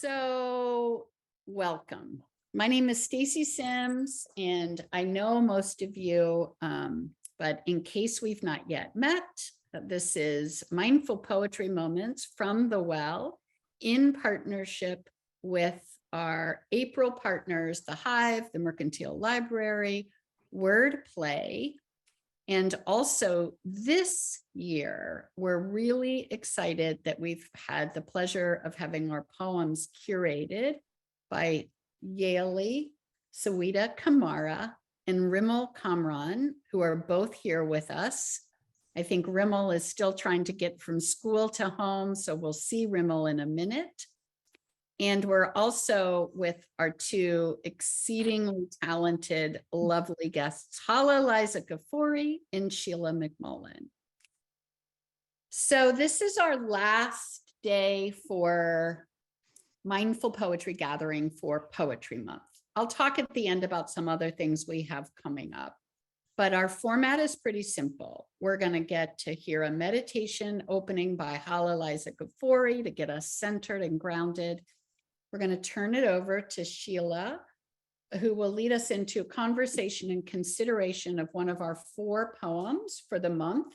So, welcome. My name is Stacy Sims, and I know most of you, but in case we've not yet met, this is Mindful Poetry Moments from the Well in partnership with our April partners, The Hive, the Mercantile Library, Wordplay. And also this year, we're really excited that we've had the pleasure of having our poems curated by Haleh Liza Gafori and Rimel Kamran, who are both here with us. I think Rimel is still trying to get from school to home, so we'll see Rimel in a minute. And we're also with our two exceedingly talented, lovely guests, Haleh Liza Gafori and Sheila McMullin. So this is our last day for Mindful Poetry Gathering for Poetry Month. I'll talk at the end about some other things we have coming up, but our format is pretty simple. We're going to get to hear a meditation opening by Haleh Liza Gafori to get us centered and grounded. We're going to turn it over to Sheila, who will lead us into a conversation and consideration of one of our 4 poems for the month,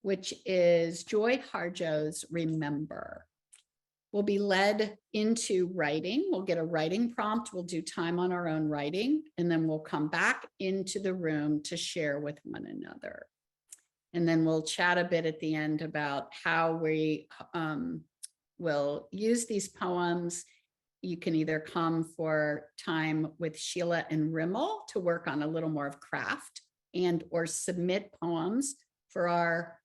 which is Joy Harjo's Remember. We'll be led into writing. We'll get a writing prompt. We'll do time on our own writing, and then we'll come back into the room to share with one another. And then we'll chat a bit at the end about how we will use these poems. You can either come for time with Sheila and Rimel to work on a little more of craft and or submit poems for our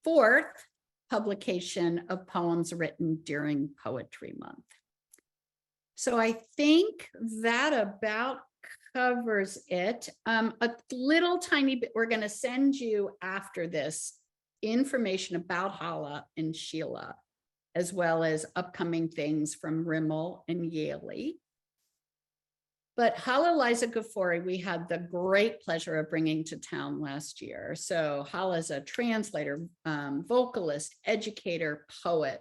4th publication of poems written during Poetry Month. So I think that about covers it. A little tiny bit, we're going to send you after this information about Haleh and Sheila, as well as upcoming things from Rimel and Haleh. But Haleh Liza Gafori, we had the great pleasure of bringing to town last year. So Haleh is a translator, vocalist, educator, poet.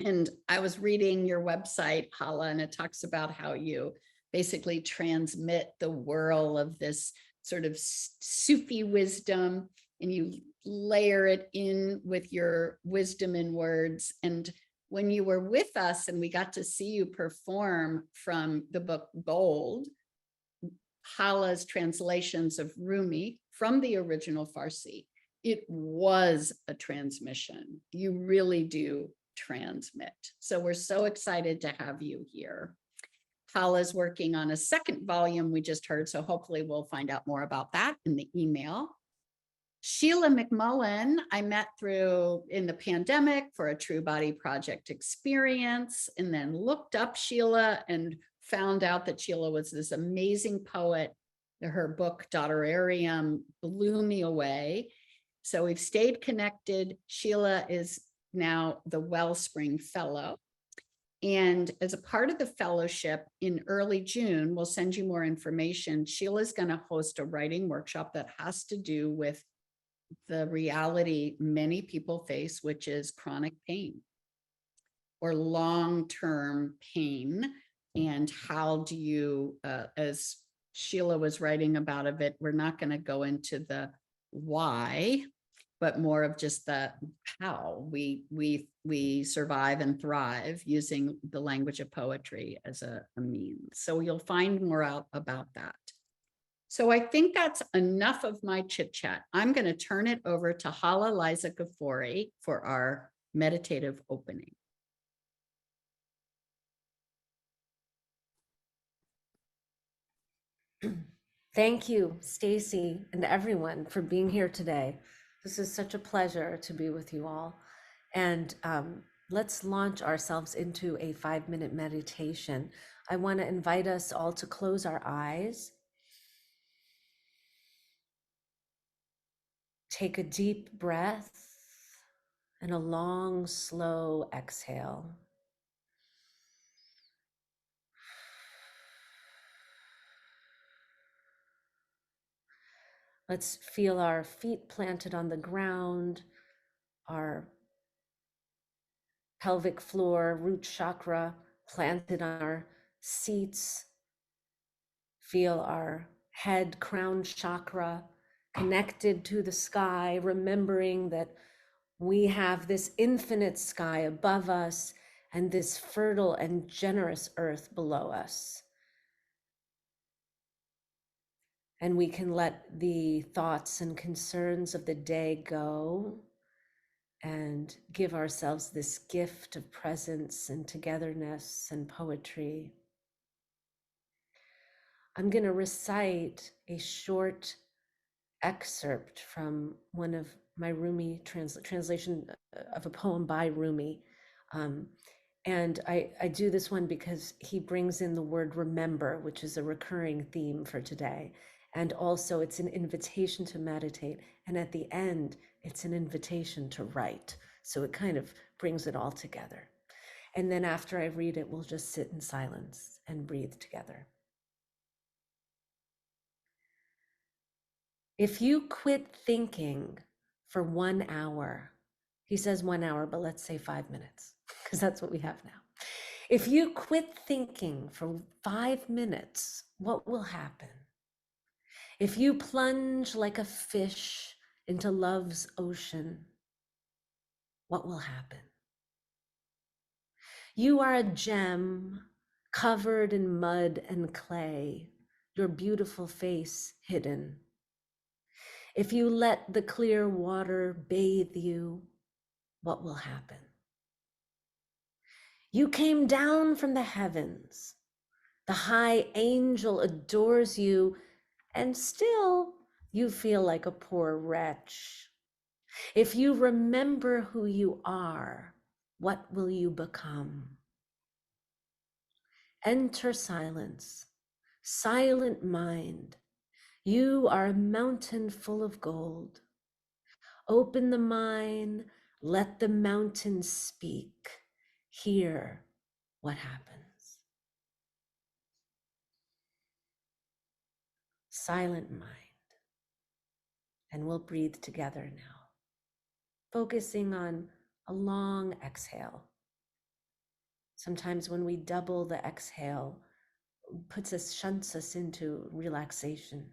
And I was reading your website, Haleh, and it talks about how you basically transmit the whirl of this sort of Sufi wisdom, and you layer it in with your wisdom in words. And when you were with us and we got to see you perform from the book Gold, Haleh's translations of Rumi from the original Farsi, it was a transmission. You really do transmit. So we're so excited to have you here. Haleh's working on a 2nd volume we just heard, so hopefully we'll find out more about that in the email. Sheila McMullin, I met through in the pandemic for a True Body Project experience, and then looked up Sheila and found out that Sheila was this amazing poet. Her book, Daughterarium, blew me away. So we've stayed connected. Sheila is now the Wellspring Fellow. And as a part of the fellowship in early June, we'll send you more information. Sheila's going to host a writing workshop that has to do with the reality many people face, which is chronic pain or long-term pain. And how do you, as Sheila was writing about a bit, we're not going to go into the why, but more of just the how we survive and thrive using the language of poetry as a means. So you'll find more out about that. So I think that's enough of my chit chat. I'm going to turn it over to Haleh Liza Gafori for our meditative opening. Thank you, Stacy, and everyone for being here today. This is such a pleasure to be with you all. And let's launch ourselves into a 5-minute meditation. I want to invite us all to close our eyes. Take a deep breath and a long, slow exhale. Let's feel our feet planted on the ground, our pelvic floor, root chakra planted on our seats. Feel our head, crown chakra connected to the sky, remembering that we have this infinite sky above us and this fertile and generous earth below us. And we can let the thoughts and concerns of the day go and give ourselves this gift of presence and togetherness and poetry. I'm going to recite a short excerpt from one of my Rumi translation of a poem by Rumi. And I do this one because he brings in the word remember, which is a recurring theme for today. And also it's an invitation to meditate. And at the end, it's an invitation to write. So it kind of brings it all together. And then after I read it, we'll just sit in silence and breathe together. If you quit thinking for 1 hour, he says 1 hour, but let's say 5 minutes, because that's what we have now. If you quit thinking for 5 minutes, what will happen? If you plunge like a fish into love's ocean, what will happen? You are a gem covered in mud and clay, your beautiful face hidden. If you let the clear water bathe you, what will happen? You came down from the heavens. The high angel adores you, and still you feel like a poor wretch. If you remember who you are, what will you become? Enter silence, silent mind. You are a mountain full of gold. Open the mine, let the mountain speak. Hear what happens. Silent mind. And we'll breathe together now, focusing on a long exhale. Sometimes when we double the exhale, shunts us into relaxation.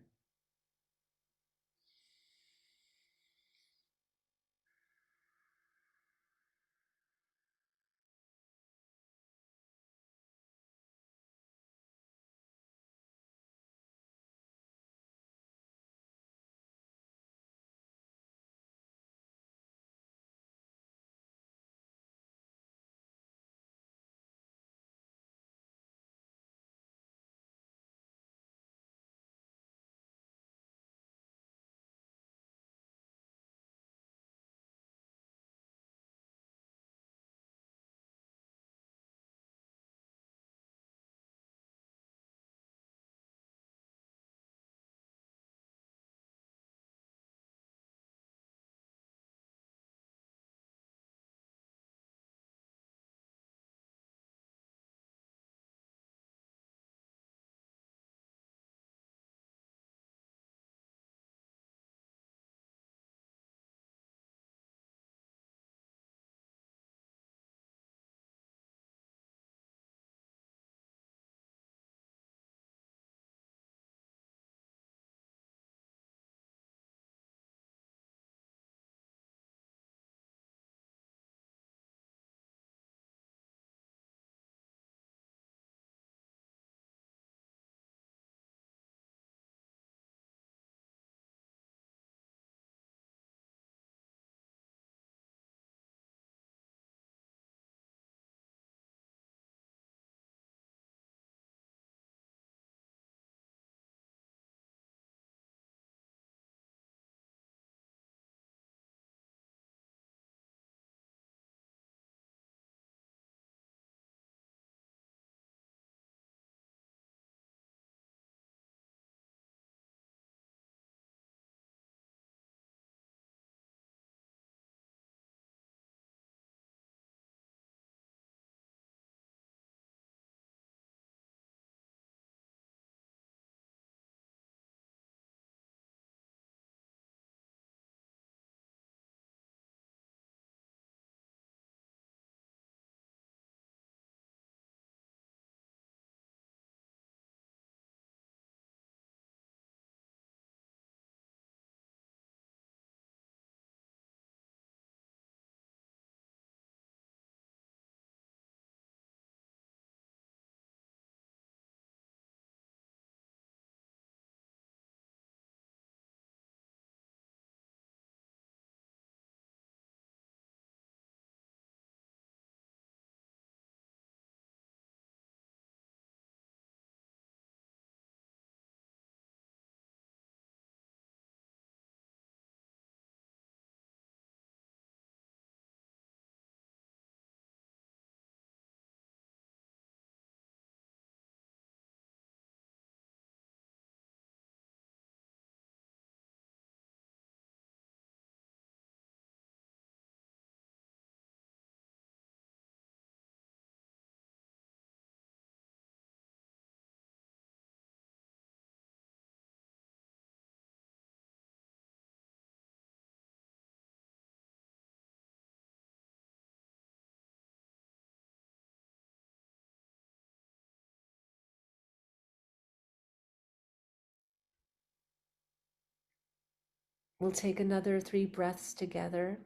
We'll take another 3 breaths together,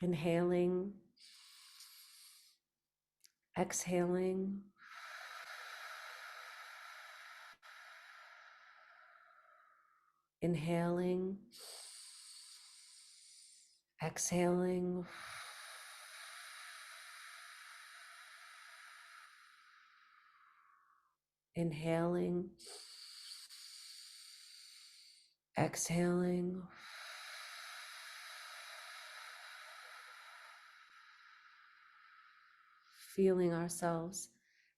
inhaling, exhaling. Inhaling, exhaling. Inhaling, exhaling. Feeling ourselves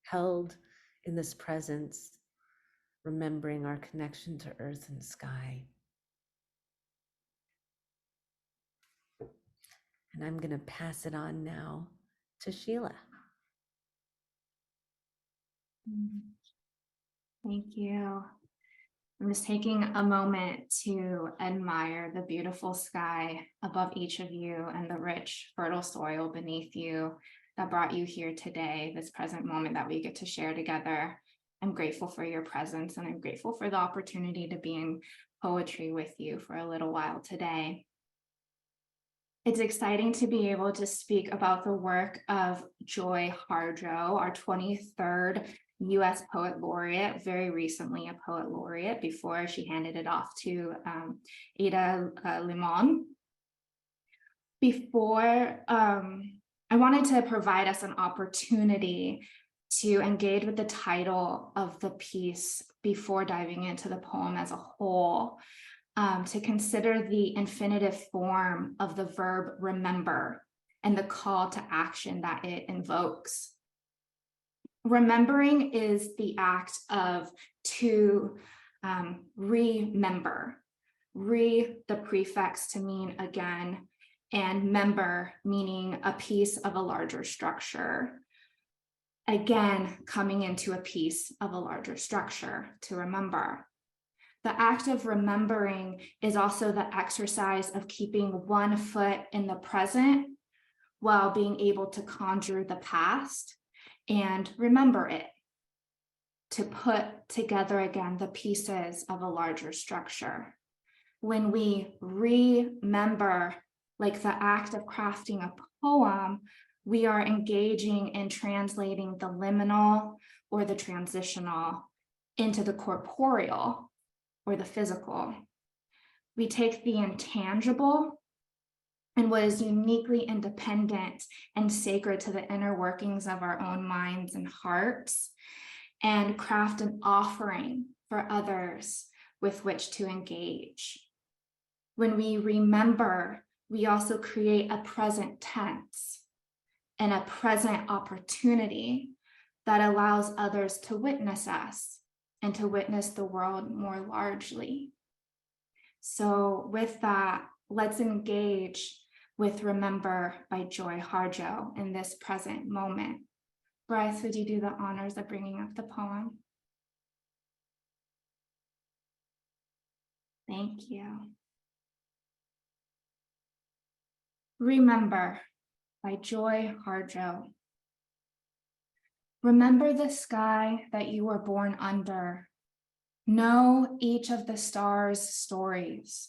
held in this presence, remembering our connection to earth and sky. And I'm going to pass it on now to Sheila. Thank you. I'm just taking a moment to admire the beautiful sky above each of you and the rich, fertile soil beneath you that brought you here today, this present moment that we get to share together. I'm grateful for your presence, and I'm grateful for the opportunity to be in poetry with you for a little while today. It's exciting to be able to speak about the work of Joy Harjo, our 23rd U.S. Poet Laureate, very recently a Poet Laureate before she handed it off to Ada Limon. I wanted to provide us an opportunity to engage with the title of the piece before diving into the poem as a whole, to consider the infinitive form of the verb remember and the call to action that it invokes. Remembering is the act of to remember, the prefix to mean again, and member meaning a piece of a larger structure. Again, coming into a piece of a larger structure to remember. The act of remembering is also the exercise of keeping one foot in the present while being able to conjure the past and remember it, to put together again the pieces of a larger structure. When we remember, like the act of crafting a poem, we are engaging in translating the liminal or the transitional into the corporeal or the physical. We take the intangible and what is uniquely independent and sacred to the inner workings of our own minds and hearts, and craft an offering for others with which to engage. When we remember, we also create a present tense and a present opportunity that allows others to witness us and to witness the world more largely. So with that, let's engage with Remember by Joy Harjo in this present moment. Bryce, would you do the honors of bringing up the poem? Thank you. Remember by Joy Harjo. Remember the sky that you were born under. Know each of the stars' stories.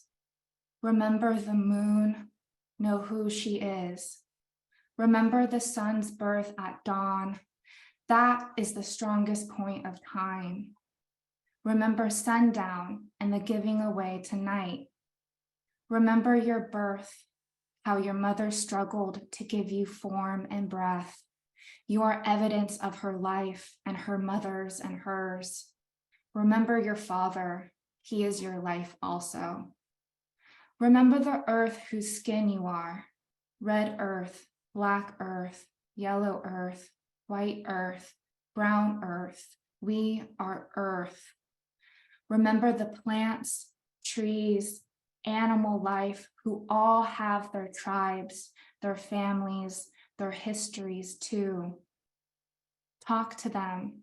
Remember the moon. Know who she is. Remember the sun's birth at dawn. That is the strongest point of time. Remember sundown and the giving away to night. Remember your birth, how your mother struggled to give you form and breath. You are evidence of her life and her mother's and hers. Remember your father. He is your life also. Remember the earth whose skin you are. Red earth, black earth, yellow earth, white earth, brown earth. We are earth. Remember the plants, trees, animal life who all have their tribes, their families, their histories too. Talk to them,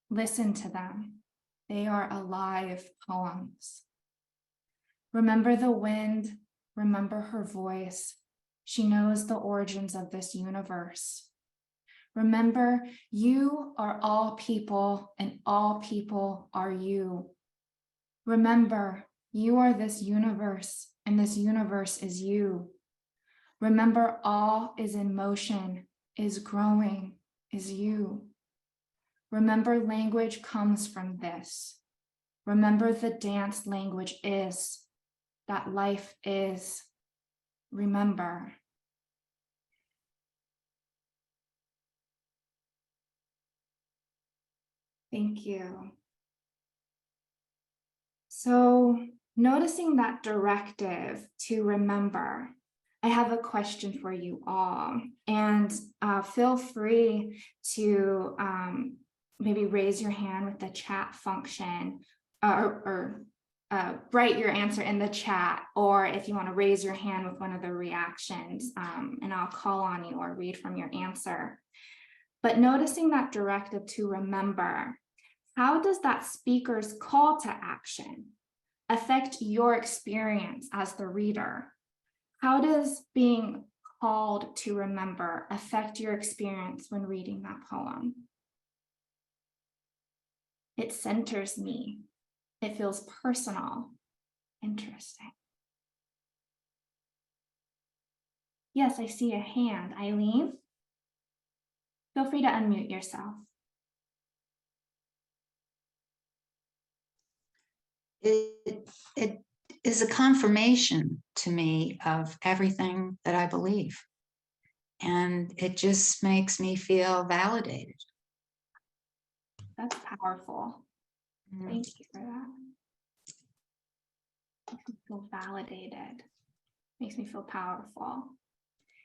listen to them. They are alive poems. Remember the wind, remember her voice. She knows the origins of this universe. Remember, you are all people and all people are you. Remember, you are this universe and this universe is you. Remember, all is in motion, is growing, is you. Remember, language comes from this. Remember, the dance language is, that life is. Remember. Thank you. So, noticing that directive to remember, I have a question for you all, and feel free to maybe raise your hand with the chat function, or write your answer in the chat, or if you want to raise your hand with one of the reactions, and I'll call on you or read from your answer. But noticing that directive to remember, how does that speaker's call to action affect your experience as the reader? How does being called to remember affect your experience when reading that poem? It centers me. It feels personal. Interesting. Yes, I see a hand. Eileen, feel free to unmute yourself. It is a confirmation to me of everything that I believe. And it just makes me feel validated. That's powerful. Thank you for that. Makes me feel validated. Makes me feel powerful.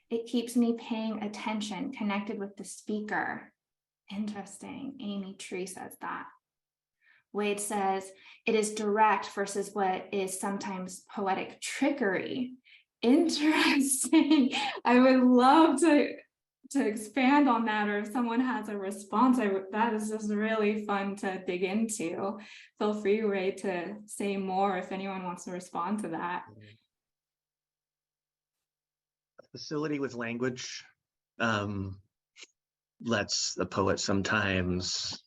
It keeps me paying attention, connected with the speaker. Interesting. Amy Tree says that. Wade says it is direct versus what is sometimes poetic trickery. Interesting. I would love to expand on that, or if someone has a response, that is just really fun to dig into. Feel free, Ray, to say more if anyone wants to respond to that. Facility with language lets the poet sometimes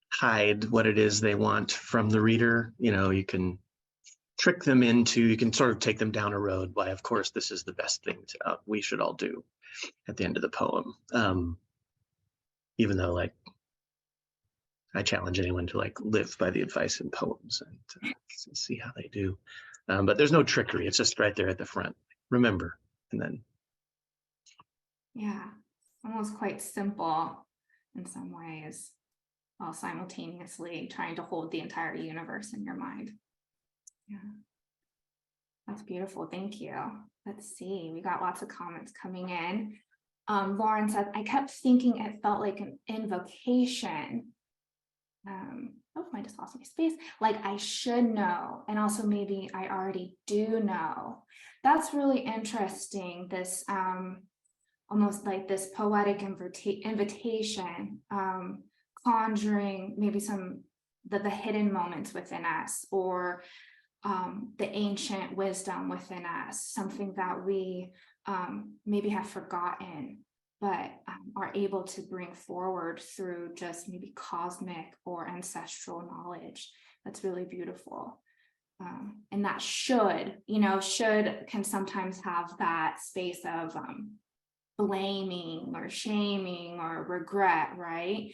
hide what it is they want from the reader. You know, you can trick them into, you can sort of take them down a road. Why, of course, this is the best thing we should all do at the end of the poem. Even though, like, I challenge anyone to like live by the advice in poems and see how they do. But there's no trickery. It's just right there at the front. Remember, and then. Yeah, almost quite simple in some ways, while simultaneously trying to hold the entire universe in your mind. Yeah, that's beautiful. Thank you. Let's see, we got lots of comments coming in. Lauren said, I kept thinking it felt like an invocation. Oh, I just lost my space. Like I should know, and also maybe I already do know. That's really interesting. This almost like this poetic invitation, conjuring maybe some the hidden moments within us, or the ancient wisdom within us, something that we maybe have forgotten, but are able to bring forward through just maybe cosmic or ancestral knowledge. That's really beautiful. And that should can sometimes have that space of blaming or shaming or regret, right?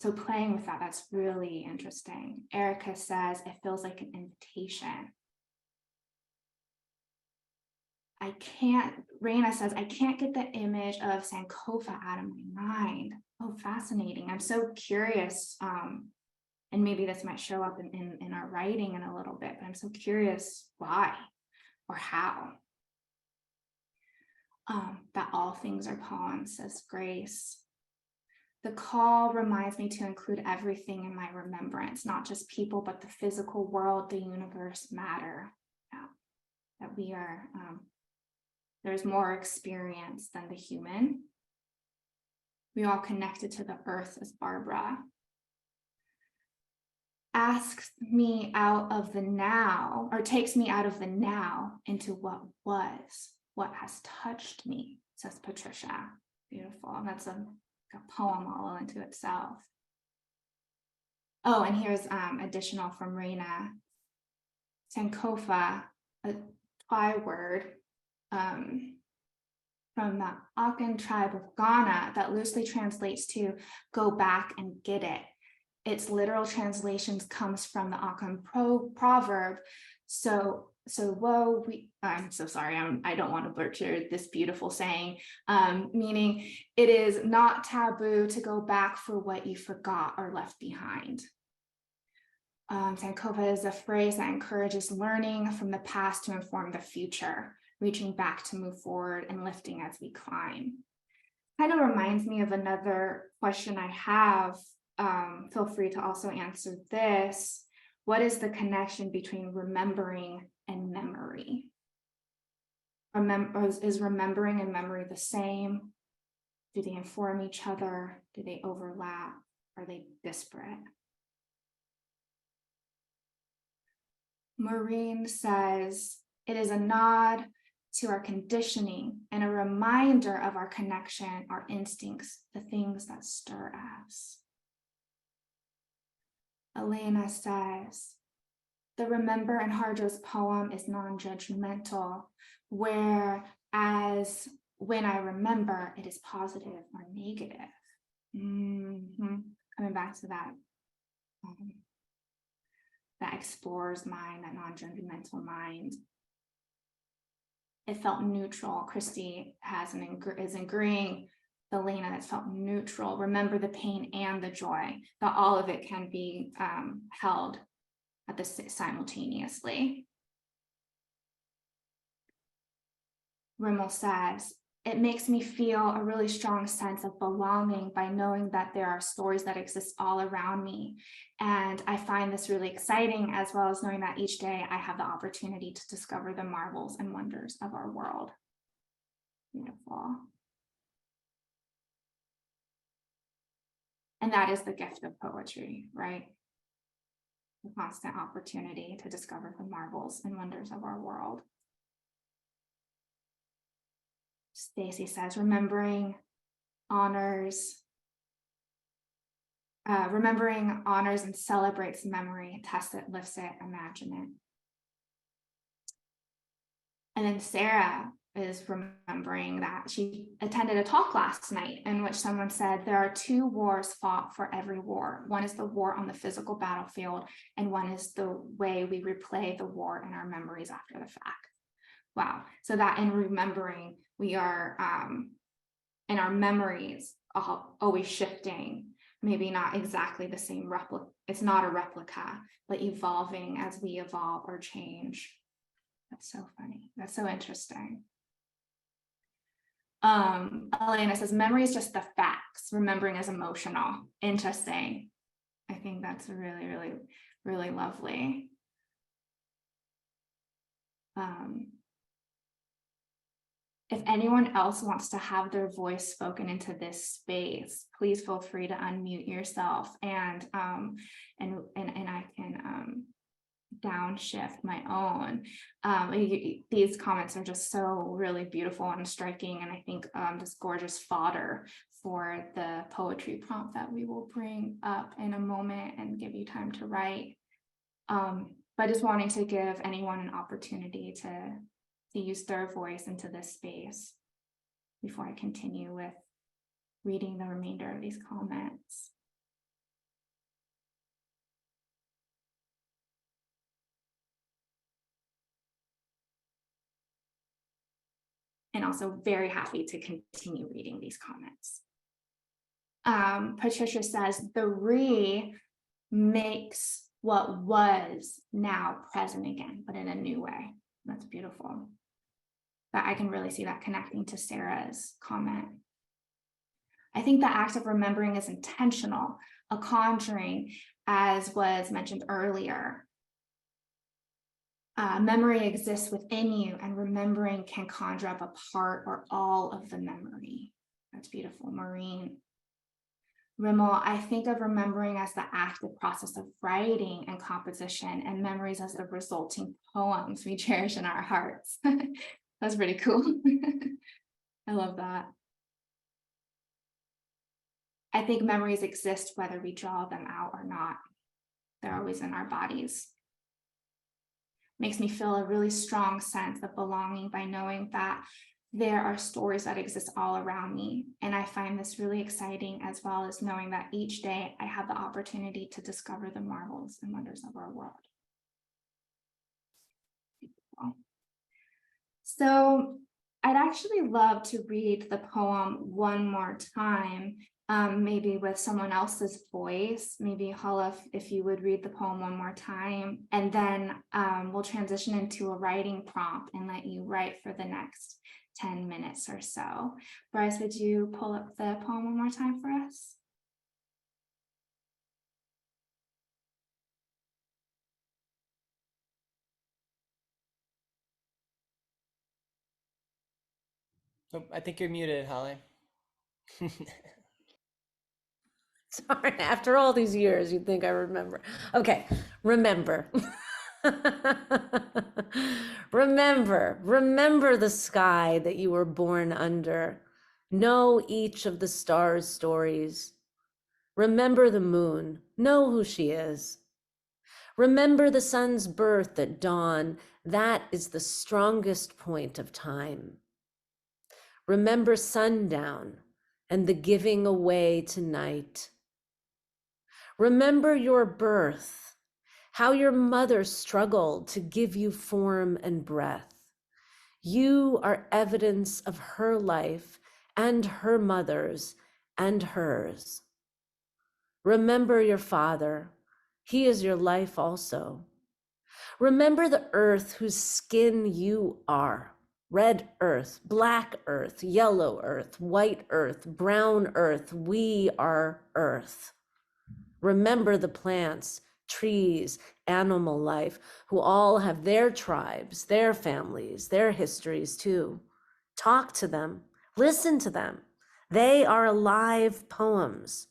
So playing with that, that's really interesting. Erica says it feels like an invitation. Raina says, I can't get the image of Sankofa out of my mind. Oh, fascinating. I'm so curious. And maybe this might show up in our writing in a little bit, but I'm so curious why or how. That all things are poems, says Grace. The call reminds me to include everything in my remembrance, not just people, but the physical world, the universe, matter. Yeah. That we are, there's more experience than the human. We all connected to the earth, as Barbara. Asks me out of the now, or takes me out of the now into what was, what has touched me, says Patricia. Beautiful. That's a poem all into itself. Oh, and here's additional from Raina. Sankofa a Twi word from the Akan tribe of Ghana that loosely translates to go back and get it. Its literal translations comes from the Akan proverb. I'm so sorry, I don't want to butcher this beautiful saying, meaning it is not taboo to go back for what you forgot or left behind. Sankofa is a phrase that encourages learning from the past to inform the future, reaching back to move forward and lifting as we climb. Kind of reminds me of another question I have. Feel free to also answer this. What is the connection between remembering and memory? Is remembering and memory the same? Do they inform each other? Do they overlap? Are they disparate? Maureen says, it is a nod to our conditioning and a reminder of our connection, our instincts, the things that stir us. Elena says, the Remember in Harjo's poem is non-judgmental, whereas when I remember, it is positive or negative. Coming back to that, that explores mind, that non-judgmental mind. It felt neutral. Christy is agreeing. Elena, that's felt neutral. Remember the pain and the joy, that all of it can be held at the simultaneously. Rimel says, it makes me feel a really strong sense of belonging by knowing that there are stories that exist all around me. And I find this really exciting, as well as knowing that each day I have the opportunity to discover the marvels and wonders of our world. Beautiful. And that is the gift of poetry, right? The constant opportunity to discover the marvels and wonders of our world. Stacy says, remembering honors and celebrates memory, tests it, lifts it, imagine it. And then Sarah is remembering that she attended a talk last night in which someone said there are two wars fought for every war. One is the war on the physical battlefield, and one is the way we replay the war in our memories after the fact. Wow. So that in remembering, we are in our memories always shifting, maybe not exactly the same replica. It's not a replica, but evolving as we evolve or change. That's so funny. That's so interesting. Elena says, memory is just the facts. Remembering is emotional. Interesting. I think that's really, really, really lovely. If anyone else wants to have their voice spoken into this space, please feel free to unmute yourself and I can downshift my own. These comments are just so really beautiful and striking, and I think just gorgeous fodder for the poetry prompt that we will bring up in a moment and give you time to write. But just wanting to give anyone an opportunity to use their voice into this space before I continue with reading the remainder of these comments. And also very happy to continue reading these comments. Patricia says, the re makes what was now present again, but in a new way. That's beautiful. But I can really see that connecting to Sarah's comment. I think the act of remembering is intentional, a conjuring, as was mentioned earlier. Memory exists within you, and remembering can conjure up a part or all of the memory. That's beautiful, Maureen. Rimel, I think of remembering as the active process of writing and composition, and memories as the resulting poems we cherish in our hearts. That's pretty cool. I love that. I think memories exist whether we draw them out or not. They're always in our bodies. makes me feel a really strong sense of belonging by knowing that there are stories that exist all around me. And I find this really exciting, as well as knowing that each day I have the opportunity to discover the marvels and wonders of our world. So I'd actually love to read the poem one more time, maybe with someone else's voice. Maybe Haleh, if you would read the poem one more time, and then we'll transition into a writing prompt and let you write for the next 10 minutes or so. Bryce, would you pull up the poem one more time for us? Oh, I think you're muted, Haleh. Sorry, after all these years, you'd think I remember. Okay, remember. Remember the sky that you were born under. Know each of the stars' stories. Remember the moon. Know who she is. Remember the sun's birth at dawn. That is the strongest point of time. Remember sundown and the giving away to night. Remember your birth, how your mother struggled to give you form and breath. You are evidence of her life and her mother's and hers. Remember your father. He is your life also. Remember the earth whose skin you are. Red earth, black earth, yellow earth, white earth, brown earth. We are earth. Remember the plants, trees, animal life, who all have their tribes, their families, their histories too. Talk to them, listen to them. They are alive poems.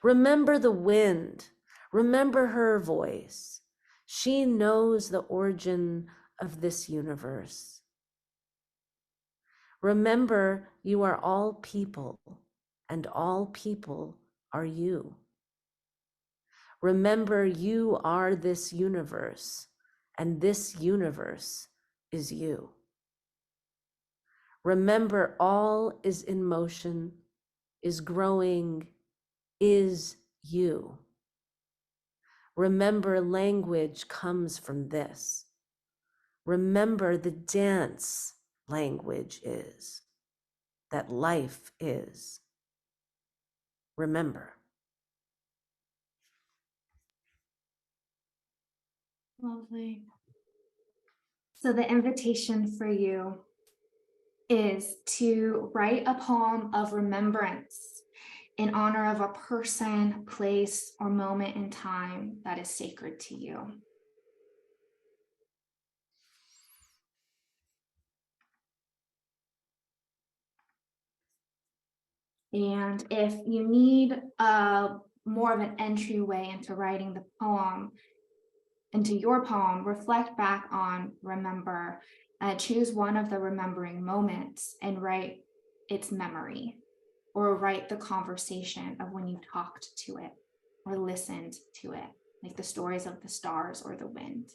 Remember the wind, remember her voice. She knows the origin of this universe. Remember, you are all people, and all people are you. Remember, you are this universe, and this universe is you. Remember, all is in motion, is growing, is you. Remember, language comes from this. Remember, the dance language is, that life is. Remember. Lovely. So the invitation for you is to write a poem of remembrance in honor of a person, place, or moment in time that is sacred to you. And if you need more of an entryway into writing the poem, into your poem, reflect back on remember, choose one of the remembering moments and write its memory, or write the conversation of when you talked to it or listened to it, like the stories of the stars or the wind.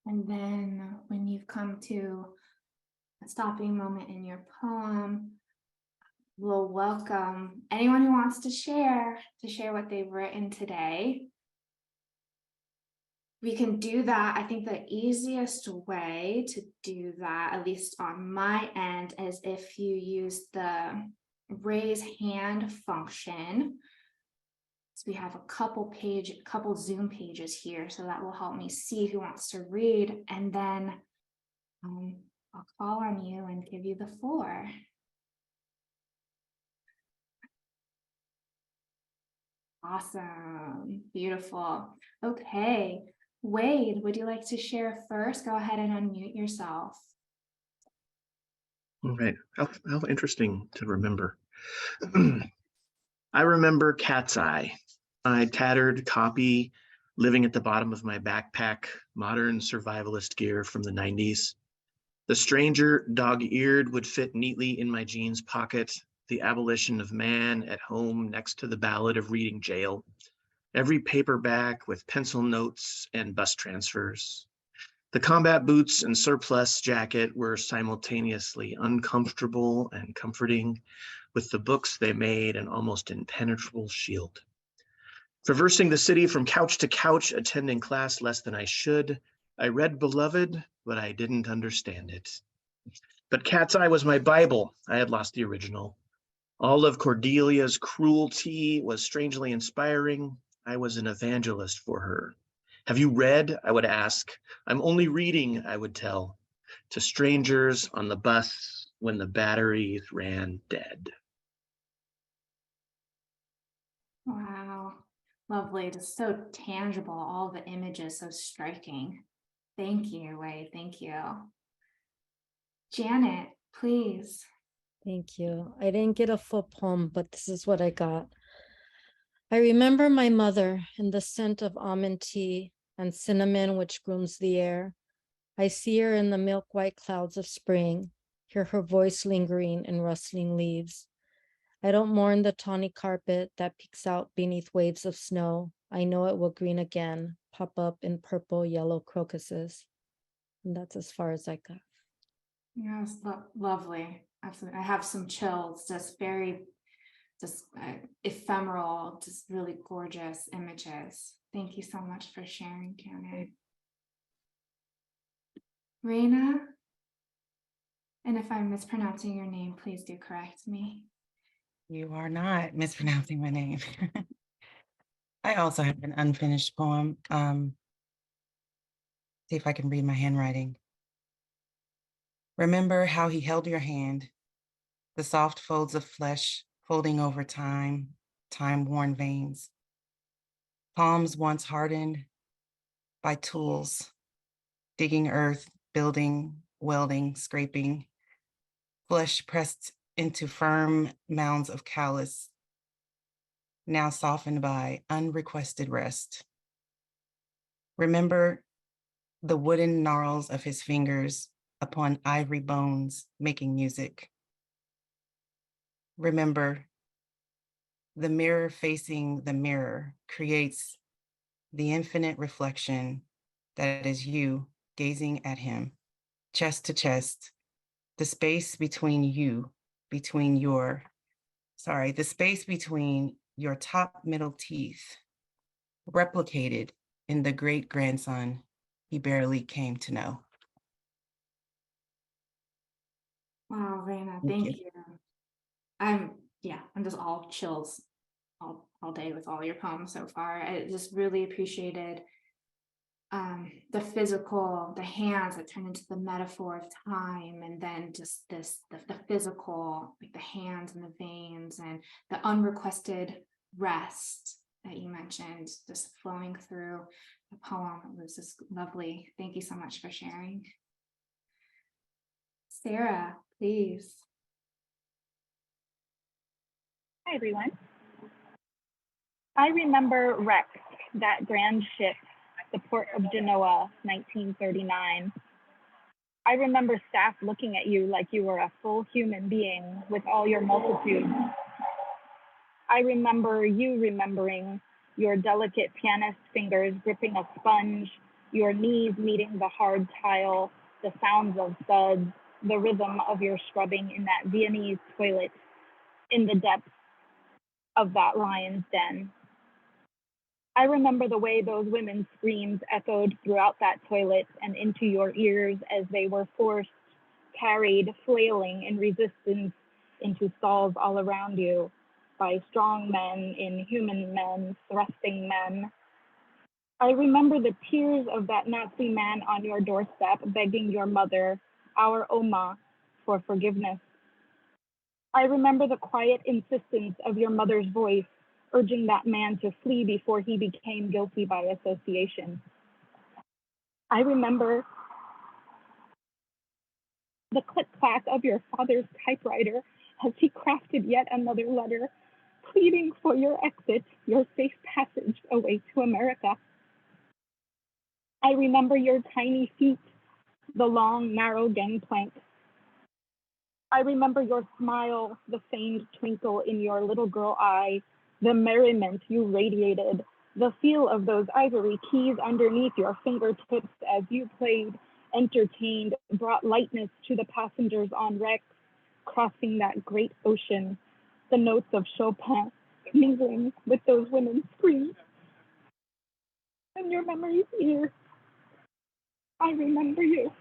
And then when you've come to a stopping moment in your poem, we'll welcome anyone who wants to share what they've written today. We can do that. I think the easiest way to do that, at least on my end, is if you use the raise hand function. So we have a couple Zoom pages here, so that will help me see who wants to read, and then I'll call on you and give you the floor. Awesome, beautiful. Okay, Wade, would you like to share first? Go ahead and unmute yourself. All right. How interesting to remember. I remember Cat's Eye, my tattered copy living at the bottom of my backpack, modern survivalist gear from the 90s. The stranger, dog-eared, would fit neatly in my jeans pocket, the abolition of man at home next to the ballad of Reading Jail, every paperback with pencil notes and bus transfers. The combat boots and surplus jacket were simultaneously uncomfortable and comforting, with the books they made an almost impenetrable shield. Traversing the city from couch to couch, attending class less than I should, I read Beloved, but I didn't understand it. But Cat's Eye was my Bible. I had lost the original. All of Cordelia's cruelty was strangely inspiring. I was an evangelist for her. Have you read? I would ask. I'm only reading, I would tell, to strangers on the bus when the batteries ran dead. Wow, lovely, just so tangible, all the images so striking. Thank you, Wade, thank you. Janet, please. Thank you. I didn't get a full poem, but this is what I got. I remember my mother and the scent of almond tea and cinnamon which grooms the air. I see her in the milk white clouds of spring, hear her voice lingering in rustling leaves. I don't mourn the tawny carpet that peeks out beneath waves of snow. I know it will green again, pop up in purple, yellow crocuses. And that's as far as I got. Yes, lovely. Absolutely. I have some chills, just very, ephemeral, just really gorgeous images. Thank you so much for sharing, Janet. Raina, and if I'm mispronouncing your name, please do correct me. You are not mispronouncing my name. I also have an unfinished poem. See if I can read my handwriting. Remember how he held your hand, the soft folds of flesh folding over time-worn veins. Palms once hardened by tools, digging earth, building, welding, scraping, flesh pressed into firm mounds of callus, now softened by unrequested rest. Remember the wooden gnarls of his fingers upon ivory bones making music. Remember, the mirror facing the mirror creates the infinite reflection that is you gazing at him, chest to chest, the space between your top middle teeth, replicated in the great grandson he barely came to know. Wow, Raina, thank you. I'm just all chills all day with all your poems so far. I just really appreciated the physical, the hands that turn into the metaphor of time, and then just the physical, like the hands and the veins, and the unrequested rest that you mentioned, just flowing through the poem. It was just lovely. Thank you so much for sharing. Sarah, please. Hi, everyone. I remember Rex, that grand ship, the port of Genoa, 1939. I remember staff looking at you like you were a full human being with all your multitude. I remember you remembering your delicate pianist fingers gripping a sponge your knees meeting the hard tile, the sounds of suds, the rhythm of your scrubbing in that Viennese toilet in the depths of that lion's den. I remember the way those women's screams echoed throughout that toilet and into your ears as they were forced, carried, flailing in resistance into stalls all around you by strong men, inhuman men, thrusting men. I remember the tears of that Nazi man on your doorstep begging your mother, our Oma, for forgiveness. I remember the quiet insistence of your mother's voice urging that man to flee before he became guilty by association. I remember the click-clack of your father's typewriter as he crafted yet another letter, pleading for your exit, your safe passage away to America. I remember your tiny feet, the long, narrow gangplank. I remember your smile, the feigned twinkle in your little girl eye, the merriment you radiated, the feel of those ivory keys underneath your fingertips as you played, entertained, brought lightness to the passengers on Rex, crossing that great ocean, the notes of Chopin mingling with those women's screams. And your memory's here. I remember you.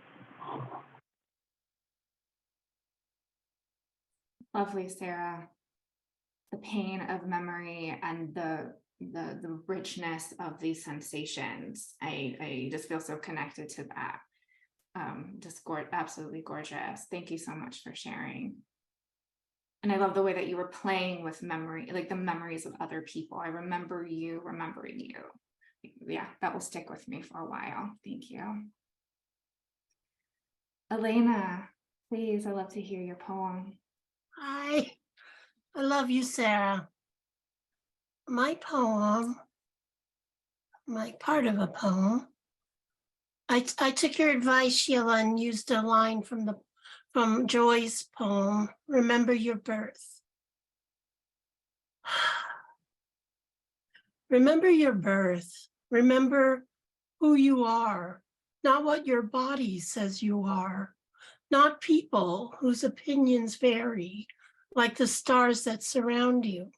Lovely, Sarah. The pain of memory and the richness of these sensations. I just feel so connected to that. Absolutely gorgeous. Thank you so much for sharing. And I love the way that you were playing with memory, like the memories of other people. I remember you remembering you. Yeah, that will stick with me for a while. Thank you. Elena, please, I'd love to hear your poem. Hi, I love you, Sarah. My poem, my part of a poem, I took your advice, Sheila, and used a line from Joy's poem, Remember Your Birth. Remember your birth. Remember who you are, not what your body says you are, not people whose opinions vary, like the stars that surround you.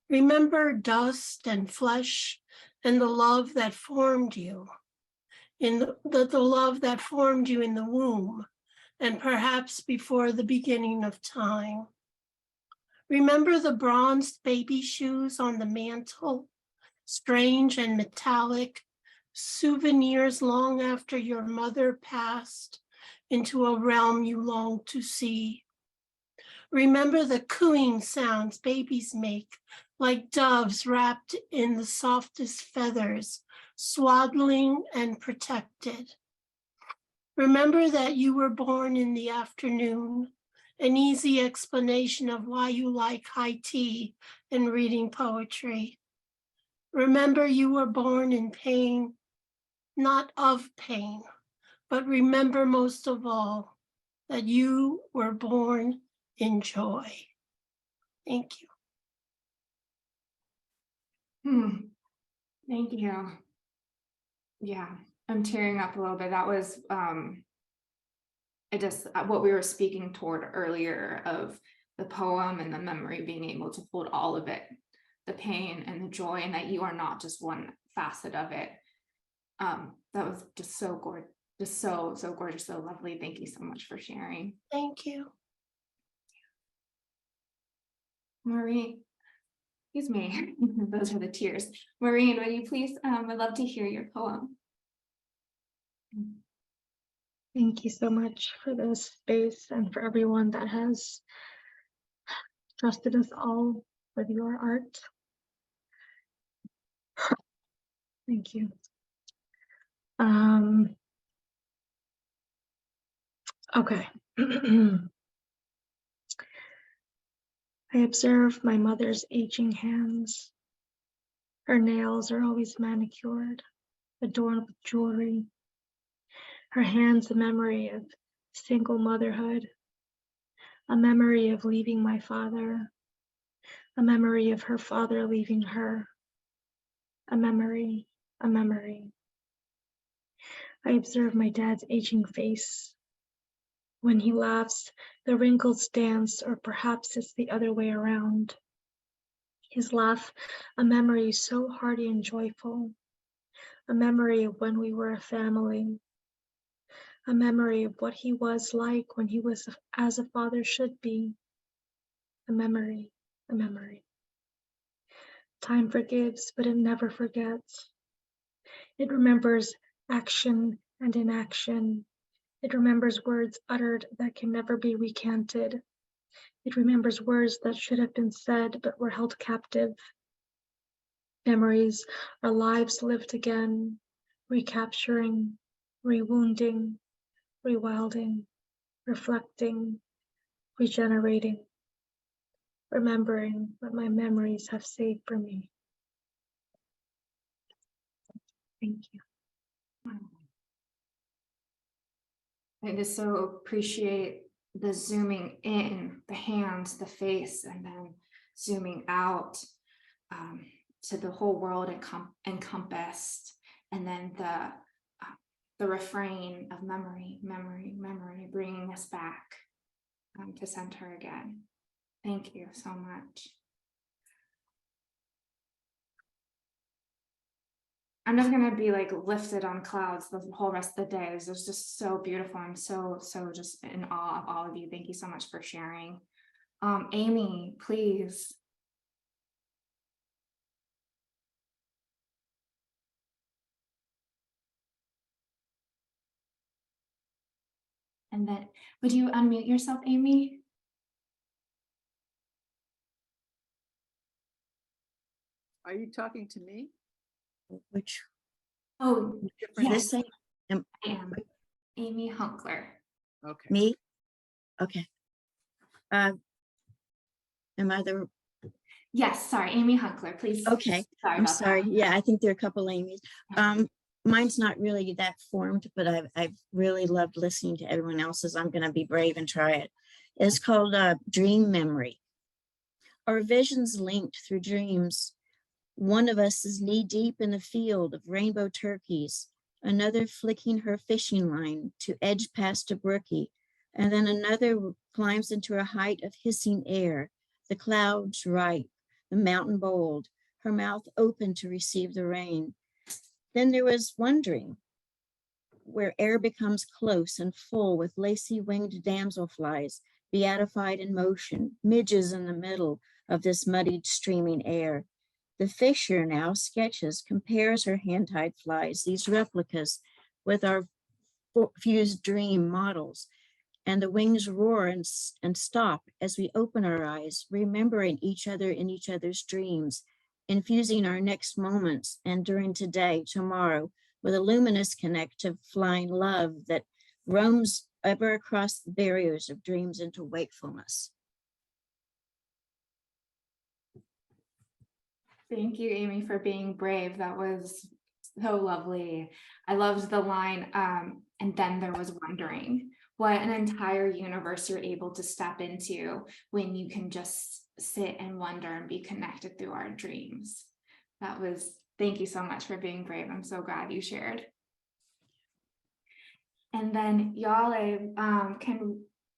Remember dust and flesh and the love that formed you, in the love that formed you in the womb, and perhaps before the beginning of time. Remember the bronzed baby shoes on the mantle, strange and metallic, souvenirs long after your mother passed into a realm you longed to see. Remember the cooing sounds babies make, like doves wrapped in the softest feathers, swaddling and protected. Remember that you were born in the afternoon, an easy explanation of why you like high tea and reading poetry. Remember you were born in pain, not of pain, but remember most of all that you were born in joy. Thank you. Thank you. Yeah, I'm tearing up a little bit. That was what we were speaking toward earlier of the poem and the memory being able to hold all of it, the pain and the joy, and that you are not just one facet of it. That was just so gorgeous, just so gorgeous, so lovely. Thank you so much for sharing. Thank you. Marie, excuse me, those are the tears. Maureen, would you please, I'd love to hear your poem. Thank you so much for this space and for everyone that has trusted us all with your art. Thank you. Okay. I observe my mother's aging hands. Her nails are always manicured, adorned with jewelry. Her hands a memory of single motherhood, a memory of leaving my father, a memory of her father leaving her, a memory, a memory. I observe my dad's aging face. When he laughs, the wrinkles dance, or perhaps it's the other way around. His laugh, a memory so hearty and joyful, a memory of when we were a family, a memory of what he was like when he was as a father should be, a memory, a memory. Time forgives, but it never forgets. It remembers action and inaction. It remembers words uttered that can never be recanted. It remembers words that should have been said but were held captive. Memories are lives lived again, recapturing, rewounding, rewilding, reflecting, regenerating, remembering what my memories have saved for me. Thank you. I just so appreciate the zooming in, the hands, the face, and then zooming out to the whole world encompassed, and then the refrain of memory, memory, memory, bringing us back to center again. Thank you so much. I'm just gonna be like lifted on clouds the whole rest of the day. It's just so beautiful. I'm so just in awe of all of you. Thank you so much for sharing. Amy, please. And then, would you unmute yourself, Amy? Are you talking to me? Which, Oh, for yes, this thing? I am. Amy Hunkler. Okay. Me? Okay. Am I the, Yes, sorry, Amy Hunkler, please. okay, Sorry I'm about sorry. that. Yeah, I think there are a couple Amy's. Mine's not really that formed, but I've really loved listening to everyone else's. I'm gonna be brave and try it. It's called Dream Memory. Our visions linked through dreams. One of us is knee deep in a field of rainbow turkeys, another flicking her fishing line to edge past a brookie, and then another climbs into a height of hissing air, the clouds ripe, the mountain bold, her mouth open to receive the rain. Then there was wondering, where air becomes close and full with lacy winged damselflies, beatified in motion, midges in the middle of this muddied streaming air. The fisher now sketches, compares her hand-tied flies, these replicas, with our fused dream models. And the wings roar and stop as we open our eyes, remembering each other in each other's dreams, infusing our next moments and during today, tomorrow, with a luminous connective flying love that roams ever across the barriers of dreams into wakefulness. Thank you, Amy, for being brave. That was so lovely. I loved the line, and then there was wondering. What an entire universe you're able to step into when you can just sit and wonder and be connected through our dreams. Thank you so much for being brave. I'm so glad you shared. And then Yale,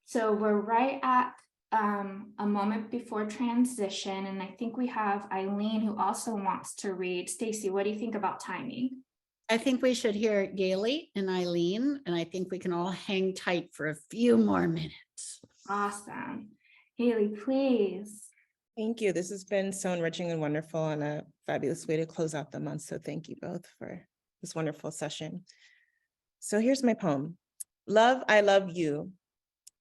so we're right at a moment before transition, and I think we have Eileen who also wants to read. Stacy, what do you think about timing? I think we should hear Yale and Eileen, and I think we can all hang tight for a few more minutes. Awesome. Haley, please. Thank you. This has been so enriching and wonderful and a fabulous way to close out the month. So thank you both for this wonderful session. So here's my poem. Love, I love you.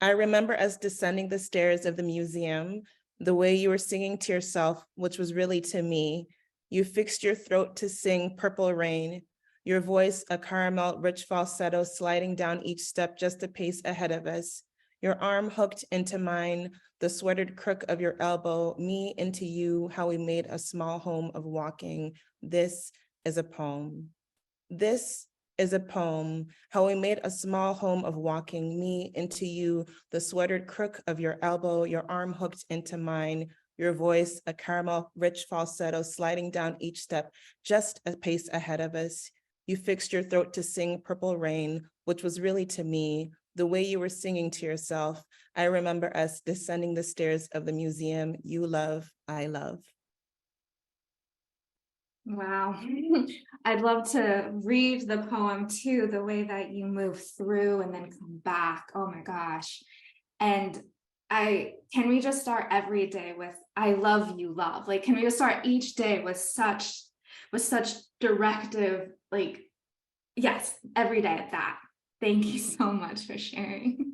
I remember us descending the stairs of the museum, the way you were singing to yourself, which was really to me. You fixed your throat to sing Purple Rain, your voice a caramel rich falsetto sliding down each step just a pace ahead of us. Your arm hooked into mine, the sweatered crook of your elbow, me into you, how we made a small home of walking. This is a poem. This is a poem, how we made a small home of walking, me into you, the sweatered crook of your elbow, your arm hooked into mine, your voice a caramel rich falsetto sliding down each step, just a pace ahead of us. You fixed your throat to sing Purple Rain, which was really to me the way you were singing to yourself. I remember us descending the stairs of the museum. You love, I love. Wow. I'd love to read the poem too, the way that you move through and then come back. Oh my gosh. And can we just start every day with I love you, love? Like, can we just start each day with such directive, like, yes, every day at that. Thank you so much for sharing.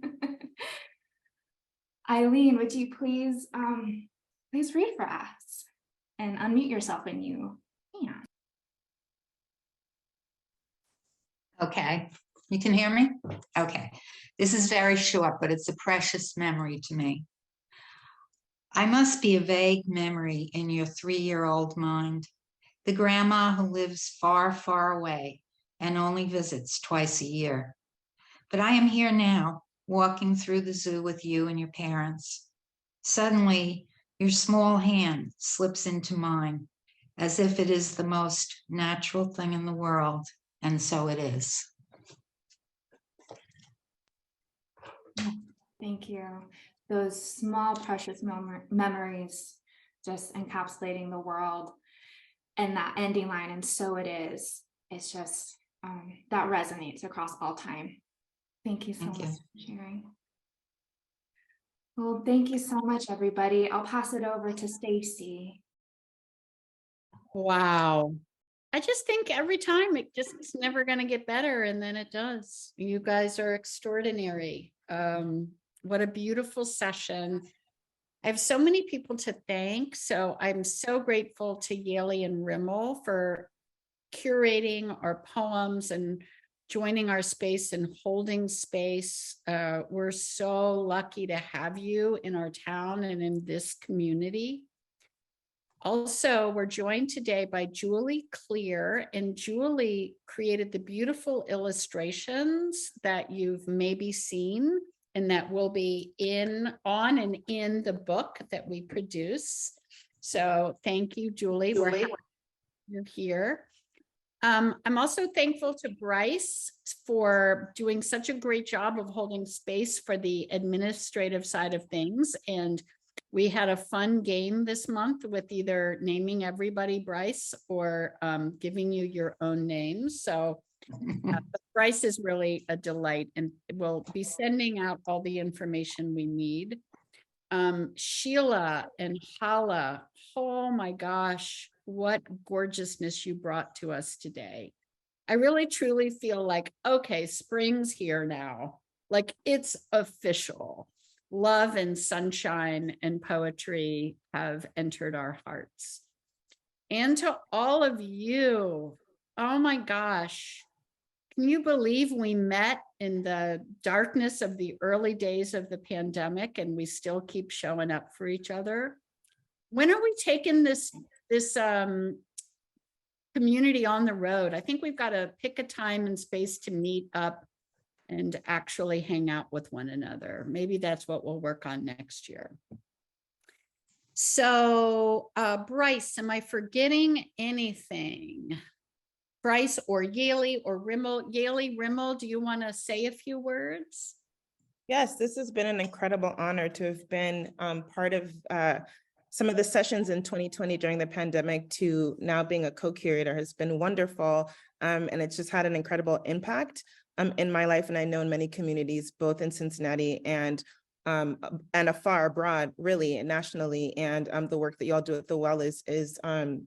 Eileen, would you please read for us and unmute yourself when you can. Okay, you can hear me? Okay, this is very short, but it's a precious memory to me. I must be a vague memory in your 3-year-old mind, the grandma who lives far, far away and only visits twice a year. But I am here now, walking through the zoo with you and your parents. Suddenly, your small hand slips into mine, as if it is the most natural thing in the world, and so it is. Thank you. Those small, precious memories, just encapsulating the world, and that ending line, and so it is. It's just, that resonates across all time. Thank you so much for sharing. Well, thank you so much, everybody. I'll pass it over to Stacy. Wow. I just think every time it's never going to get better. And then it does. You guys are extraordinary. What a beautiful session. I have so many people to thank. So I'm so grateful to Haleh and Rimel for curating our poems and joining our space and holding space. We're so lucky to have you in our town and in this community. Also, we're joined today by Julie Clear, and Julie created the beautiful illustrations that you've maybe seen and that will be on and in the book that we produce. So thank you, Julie. We're happy you're here. I'm also thankful to Bryce for doing such a great job of holding space for the administrative side of things. And we had a fun game this month with either naming everybody Bryce or giving you your own names. So Bryce is really a delight, and we'll be sending out all the information we need. Sheila and Haleh, oh my gosh, what gorgeousness you brought to us today. I really truly feel like, okay, spring's here now. Like it's official. Love and sunshine and poetry have entered our hearts. And to all of you, oh my gosh, can you believe we met in the darkness of the early days of the pandemic and we still keep showing up for each other? When are we taking this community on the road? I think we've got to pick a time and space to meet up and actually hang out with one another. Maybe that's what we'll work on next year. So Bryce, am I forgetting anything? Bryce or Haleh or Rimel? Haleh, Rimel, do you want to say a few words? Yes, this has been an incredible honor to have been part of some of the sessions in 2020 during the pandemic to now being a co-curator has been wonderful. And it's just had an incredible impact in my life. And I know in many communities, both in Cincinnati and afar abroad, really, and nationally. And the work that y'all do at the Well is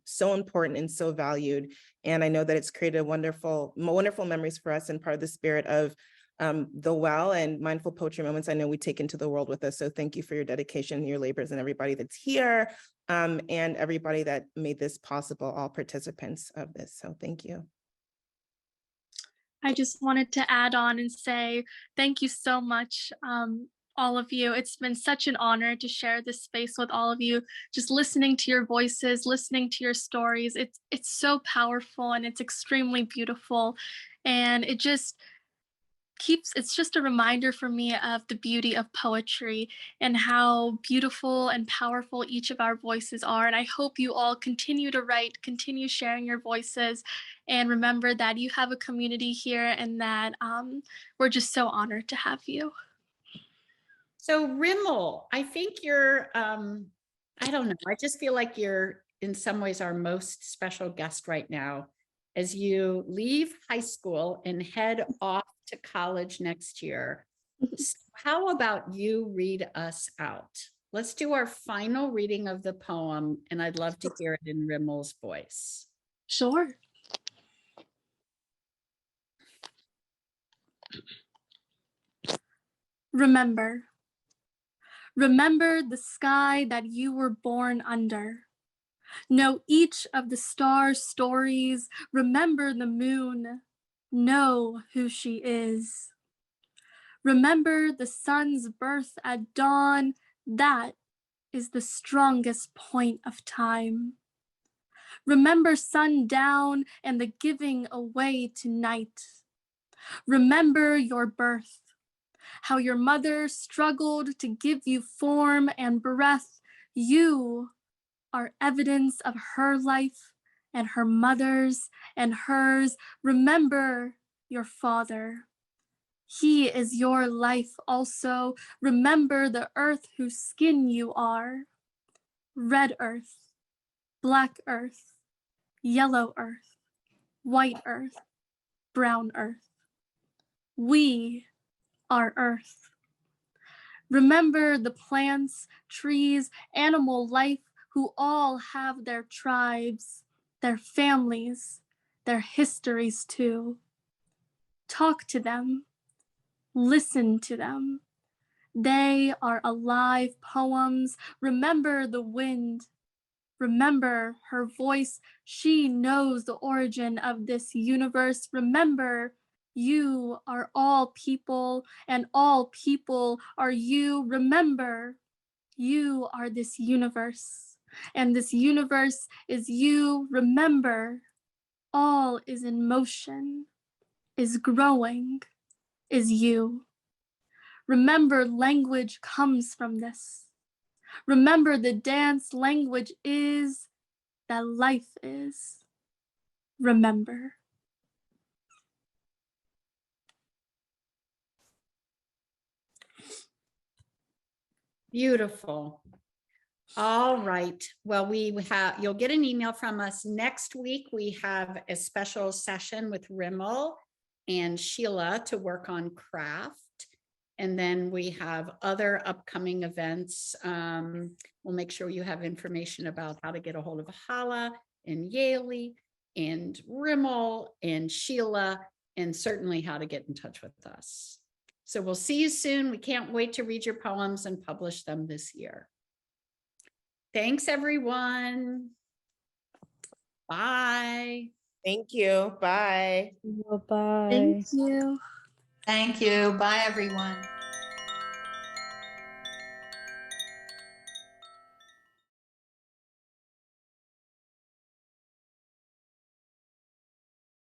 so important and so valued. And I know that it's created wonderful memories for us and part of the spirit of the Well and mindful poetry moments I know we take into the world with us. So thank you for your dedication, your labors, and everybody that's here and everybody that made this possible, all participants of this. So thank you. I just wanted to add on and say thank you so much, all of you. It's been such an honor to share this space with all of you, just listening to your voices, listening to your stories. It's so powerful and it's extremely beautiful. And it just it's just a reminder for me of the beauty of poetry and how beautiful and powerful each of our voices are. And I hope you all continue to write, continue sharing your voices, and remember that you have a community here and that we're just so honored to have you. So Rimel, I think you're, I don't know, I just feel like you're in some ways our most special guest right now as you leave high school and head off to college next year. So how about you read us out? Let's do our final reading of the poem, and I'd love to hear it in Rimel's voice. Sure. Remember. Remember the sky that you were born under. Know each of the stars' stories. Remember the moon. Know who she is. Remember the sun's birth at dawn. That is the strongest point of time. Remember sundown and the giving away to night. Remember your birth, how your mother struggled to give you form and breath. You are evidence of her life and her mother's and hers. Remember your father. He is your life also. Remember the earth whose skin you are. Red earth, black earth, yellow earth, white earth, brown earth. We are earth. Remember the plants, trees, animal life who all have their tribes, their families, their histories too. Talk to them. Listen to them. They are alive poems. Remember the wind. Remember her voice. She knows the origin of this universe. Remember, you are all people, and all people are you. Remember, you are this universe, and this universe is you. Remember, all is in motion, is growing, is you. Remember, language comes from this. Remember, the dance language is that life is. Remember. Beautiful. All right. Well, you'll get an email from us next week. We have a special session with Rimel and Sheila to work on craft. And then we have other upcoming events. We'll make sure you have information about how to get a hold of Haleh and Yaley and Rimel and Sheila, and certainly how to get in touch with us. So we'll see you soon. We can't wait to read your poems and publish them this year. Thanks, everyone. Bye. Thank you. Bye. Bye. Thank you. Thank you. Bye, everyone.